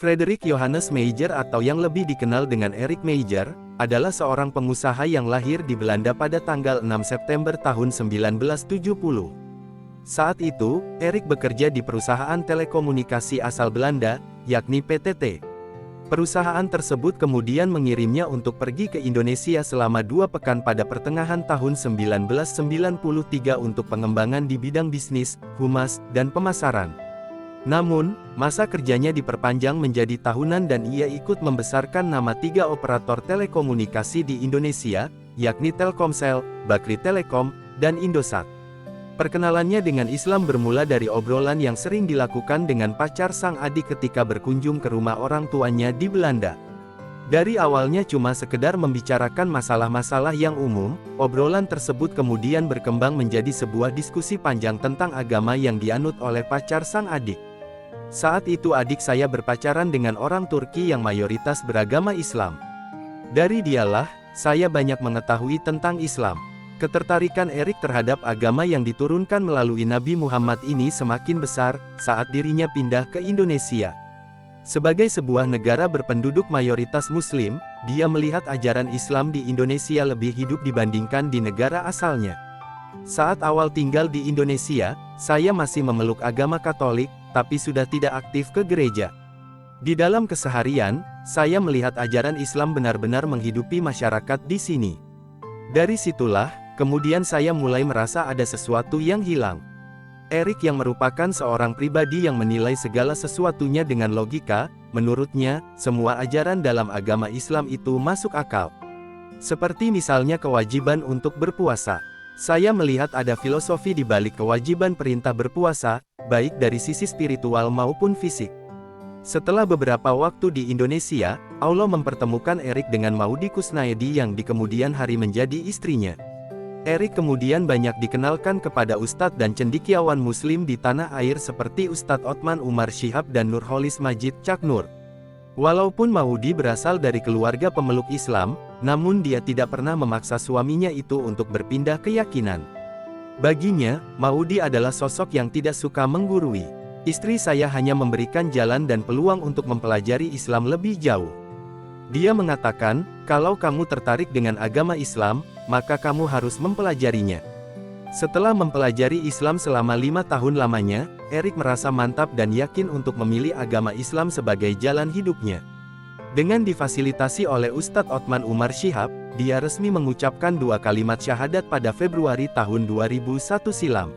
Frederick Johannes Mayer atau yang lebih dikenal dengan Erik Mayer, adalah seorang pengusaha yang lahir di Belanda pada tanggal 6 September tahun 1970. Saat itu, Erik bekerja di perusahaan telekomunikasi asal Belanda, yakni PTT. Perusahaan tersebut kemudian mengirimnya untuk pergi ke Indonesia selama 2 pekan pada pertengahan tahun 1993 untuk pengembangan di bidang bisnis, humas, dan pemasaran. Namun, masa kerjanya diperpanjang menjadi tahunan dan ia ikut membesarkan nama 3 operator telekomunikasi di Indonesia, yakni Telkomsel, Bakri Telekom, dan Indosat. Perkenalannya dengan Islam bermula dari obrolan yang sering dilakukan dengan pacar sang adik ketika berkunjung ke rumah orang tuanya di Belanda. Dari awalnya cuma sekedar membicarakan masalah-masalah yang umum, obrolan tersebut kemudian berkembang menjadi sebuah diskusi panjang tentang agama yang dianut oleh pacar sang adik. Saat itu adik saya berpacaran dengan orang Turki yang mayoritas beragama Islam. Dari dialah, saya banyak mengetahui tentang Islam. Ketertarikan Erik terhadap agama yang diturunkan melalui Nabi Muhammad ini semakin besar, saat dirinya pindah ke Indonesia. Sebagai sebuah negara berpenduduk mayoritas Muslim, dia melihat ajaran Islam di Indonesia lebih hidup dibandingkan di negara asalnya. Saat awal tinggal di Indonesia, saya masih memeluk agama Katolik, tapi sudah tidak aktif ke gereja. Di dalam keseharian, saya melihat ajaran Islam benar-benar menghidupi masyarakat di sini. Dari situlah, kemudian saya mulai merasa ada sesuatu yang hilang. Erik yang merupakan seorang pribadi yang menilai segala sesuatunya dengan logika, menurutnya, semua ajaran dalam agama Islam itu masuk akal. Seperti misalnya kewajiban untuk berpuasa. Saya melihat ada filosofi di balik kewajiban perintah berpuasa, baik dari sisi spiritual maupun fisik. Setelah beberapa waktu di Indonesia, Allah mempertemukan Erik dengan Maudy Kusnaedi yang di kemudian hari menjadi istrinya. Erik kemudian banyak dikenalkan kepada ustadz dan cendekiawan muslim di tanah air seperti Ustadz Othman Umar Syihab dan Nurholis Majid Cak Nur. Walaupun Maudy berasal dari keluarga pemeluk Islam, namun dia tidak pernah memaksa suaminya itu untuk berpindah keyakinan. Baginya, Maudy adalah sosok yang tidak suka menggurui. Istri saya hanya memberikan jalan dan peluang untuk mempelajari Islam lebih jauh. Dia mengatakan, kalau kamu tertarik dengan agama Islam, maka kamu harus mempelajarinya. Setelah mempelajari Islam selama 5 tahun lamanya, Erik merasa mantap dan yakin untuk memilih agama Islam sebagai jalan hidupnya. Dengan difasilitasi oleh Ustadz Othman Umar Syihab, dia resmi mengucapkan 2 kalimat syahadat pada Februari tahun 2001 silam.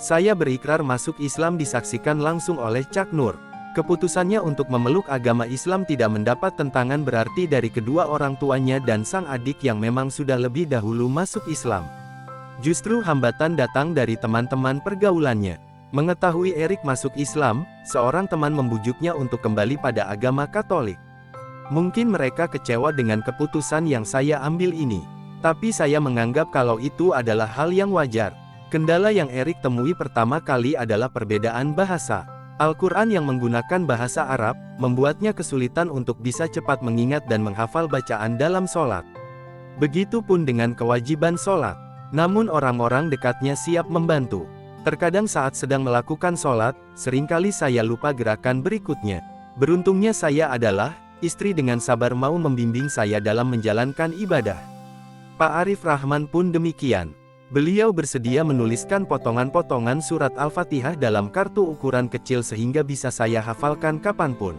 Saya berikrar masuk Islam disaksikan langsung oleh Cak Nur. Keputusannya untuk memeluk agama Islam tidak mendapat tentangan berarti dari kedua orang tuanya dan sang adik yang memang sudah lebih dahulu masuk Islam. Justru hambatan datang dari teman-teman pergaulannya. Mengetahui Erik masuk Islam, seorang teman membujuknya untuk kembali pada agama Katolik. Mungkin mereka kecewa dengan keputusan yang saya ambil ini. Tapi saya menganggap kalau itu adalah hal yang wajar. Kendala yang Erik temui pertama kali adalah perbedaan bahasa. Al-Quran yang menggunakan bahasa Arab, membuatnya kesulitan untuk bisa cepat mengingat dan menghafal bacaan dalam sholat. Begitupun dengan kewajiban sholat. Namun orang-orang dekatnya siap membantu. Terkadang saat sedang melakukan sholat, seringkali saya lupa gerakan berikutnya. Beruntungnya saya adalah, istri dengan sabar mau membimbing saya dalam menjalankan ibadah. Pak Arif Rahman pun demikian. Beliau bersedia menuliskan potongan-potongan surat Al-Fatihah dalam kartu ukuran kecil sehingga bisa saya hafalkan kapanpun.